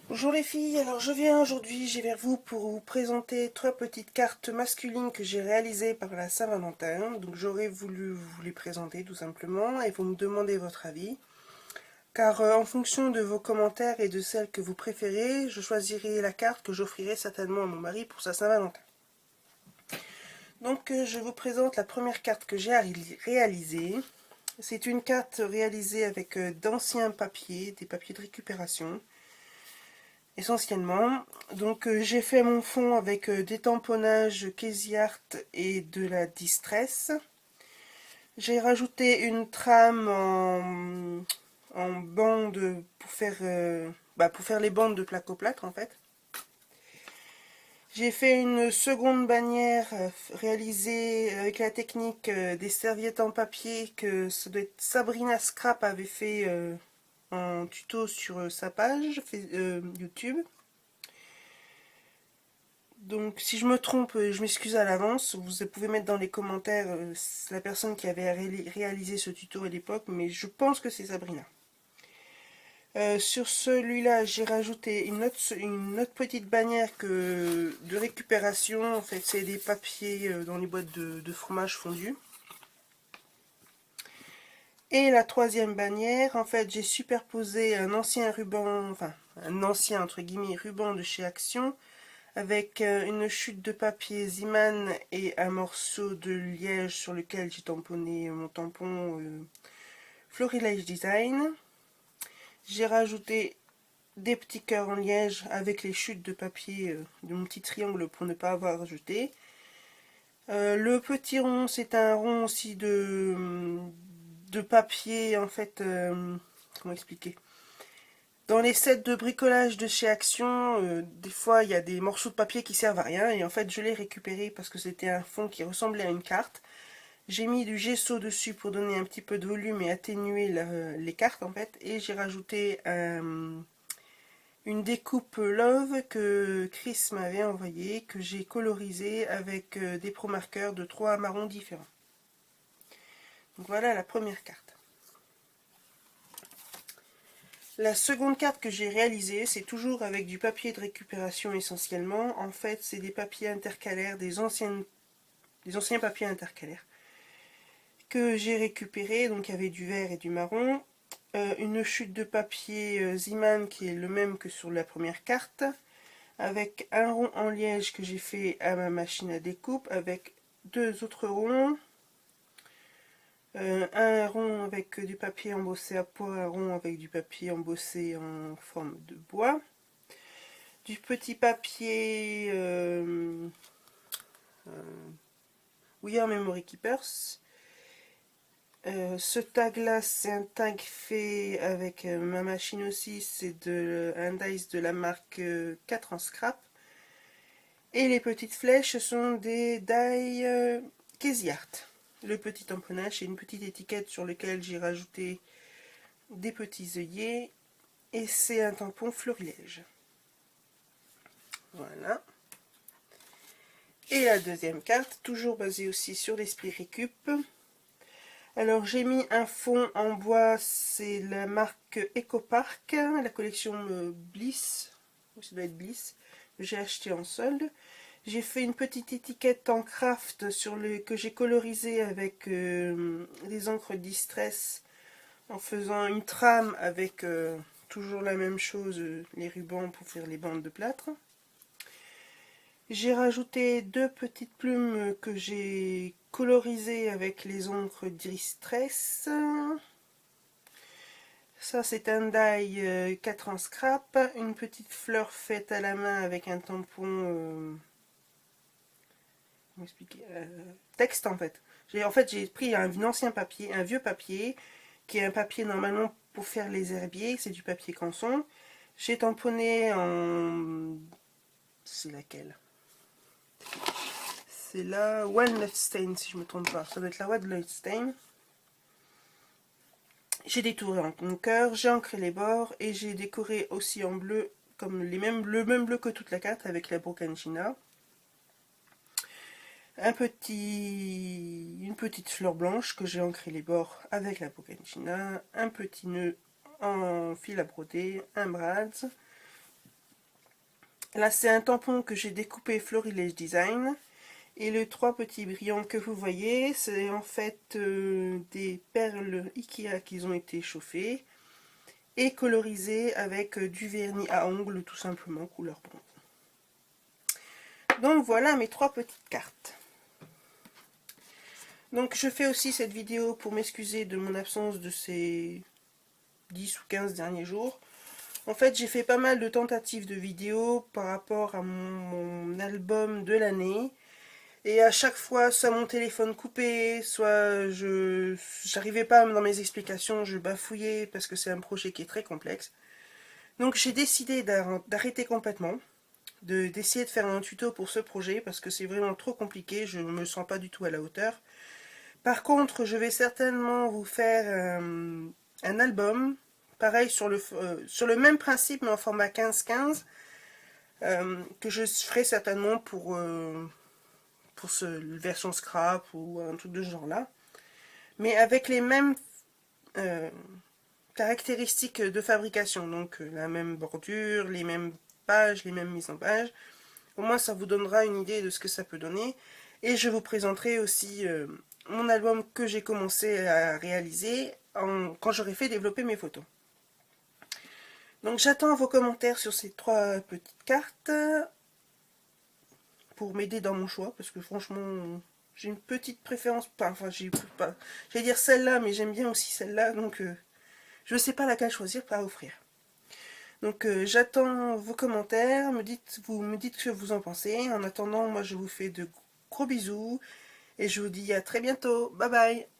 Bonjour les filles, alors je viens aujourd'hui, j'ai vers vous pour vous présenter 3 petites cartes masculines que j'ai réalisées par la Saint-Valentin. Donc j'aurais voulu vous les présenter tout simplement et vous me demandez votre avis. Car en fonction de vos commentaires et de celles que vous préférez, je choisirai la carte que j'offrirai certainement à mon mari pour sa Saint-Valentin. Donc je vous présente la première carte que j'ai réalisée. C'est une carte réalisée avec d'anciens papiers, des papiers de récupération. Essentiellement. Donc j'ai fait mon fond avec des tamponnages Casey Art et de la Distress. J'ai rajouté une trame en bande pour faire les bandes de plaque-au-plâtre en fait. J'ai fait une seconde bannière réalisée avec la technique des serviettes en papier que Sabrina Scrap avait fait en tuto sur sa page YouTube. Donc si je me trompe, je m'excuse à l'avance. Vous pouvez mettre dans les commentaires la personne qui avait réalisé ce tuto à l'époque, mais je pense que c'est Sabrina. Sur celui-là, j'ai rajouté une autre petite bannière de récupération. En fait, c'est des papiers dans les boîtes de fromage fondu. Et la troisième bannière, en fait, j'ai superposé un ancien ruban, enfin un ancien entre guillemets ruban de chez Action avec une chute de papier Ziman et un morceau de liège sur lequel j'ai tamponné mon tampon Florilège Design. J'ai rajouté des petits cœurs en liège avec les chutes de papier de mon petit triangle pour ne pas avoir rajouté. Le petit rond, c'est un rond aussi de papier, en fait, comment expliquer? Dans les sets de bricolage de chez Action, des fois il y a des morceaux de papier qui servent à rien et en fait je l'ai récupéré parce que c'était un fond qui ressemblait à une carte. J'ai mis du gesso dessus pour donner un petit peu de volume et atténuer les cartes en fait et j'ai rajouté une découpe Love que Chris m'avait envoyé, que j'ai colorisé avec des pro marqueurs de 3 marrons différents. Donc voilà la première carte. La seconde carte que j'ai réalisée, c'est toujours avec du papier de récupération essentiellement. En fait, c'est des papiers intercalaires, des anciens papiers intercalaires que j'ai récupérés. Donc il y avait du vert et du marron. Une chute de papier Ziman qui est le même que sur la première carte. Avec un rond en liège que j'ai fait à ma machine à découpe. Avec 2 autres ronds. Un rond avec du papier embossé à poids, un rond avec du papier embossé en forme de bois, du petit papier We Are Memory Keepers. Ce tag là c'est un tag fait avec ma machine aussi, c'est un dice de la marque 4 en scrap. Et les petites flèches sont des die Casey Art. Le petit tamponnage et une petite étiquette sur laquelle j'ai rajouté des petits œillets et c'est un tampon florilège. Voilà. Et la deuxième carte, toujours basée aussi sur l'esprit récup. Alors j'ai mis un fond en bois, c'est la marque EcoPark, la collection Bliss, ça doit être Bliss, que j'ai acheté en solde. J'ai fait une petite étiquette en craft que j'ai colorisé avec des encres Distress en faisant une trame avec toujours la même chose, les rubans pour faire les bandes de plâtre. J'ai rajouté 2 petites plumes que j'ai colorisées avec les encres Distress. Ça c'est un die 4 en scrap, une petite fleur faite à la main avec un tampon comment expliquer, texte en fait. J'ai pris un ancien papier, un vieux papier, qui est un papier normalement pour faire les herbiers, c'est du papier canson. J'ai tamponné en... c'est laquelle? C'est la Walnut Stain si je ne me trompe pas, ça doit être la Walnut Stain. J'ai détouré en cœur, j'ai ancré les bords et j'ai décoré aussi en bleu, comme le même bleu que toute la carte avec la Brocancina. Une petite fleur blanche que j'ai ancré les bords avec la Brocancina, un petit nœud en fil à broder, un brads, Là, c'est un tampon que j'ai découpé Florilège Design. Et les trois petits brillants que vous voyez, c'est en fait des perles Ikea qui ont été chauffées et colorisées avec du vernis à ongles, tout simplement, couleur bronze. Donc voilà mes trois petites cartes. Donc je fais aussi cette vidéo pour m'excuser de mon absence de ces 10 ou 15 derniers jours. En fait, j'ai fait pas mal de tentatives de vidéos par rapport à mon album de l'année. Et à chaque fois, soit mon téléphone coupé, soit je j'arrivais pas dans mes explications, je bafouillais parce que c'est un projet qui est très complexe. Donc j'ai décidé d'arrêter complètement, d'essayer de faire un tuto pour ce projet parce que c'est vraiment trop compliqué, je ne me sens pas du tout à la hauteur. Par contre, je vais certainement vous faire un album, pareil sur le même principe mais en format 15-15, que je ferai certainement pour ce version scrap ou un truc de ce genre là, mais avec les mêmes euh, caractéristiques de fabrication, donc la même bordure, les mêmes pages, les mêmes mises en page. Au moins ça vous donnera une idée de ce que ça peut donner, et je vous présenterai aussi mon album que j'ai commencé à réaliser quand j'aurai fait développer mes photos. Donc j'attends vos commentaires sur ces trois petites cartes pour m'aider dans mon choix, parce que franchement j'ai une petite préférence, enfin j'allais dire celle-là, mais j'aime bien aussi celle-là, donc je ne sais pas laquelle choisir pour offrir. Donc j'attends vos commentaires, vous me dites ce que vous en pensez. En attendant, moi je vous fais de gros bisous et je vous dis à très bientôt. Bye bye.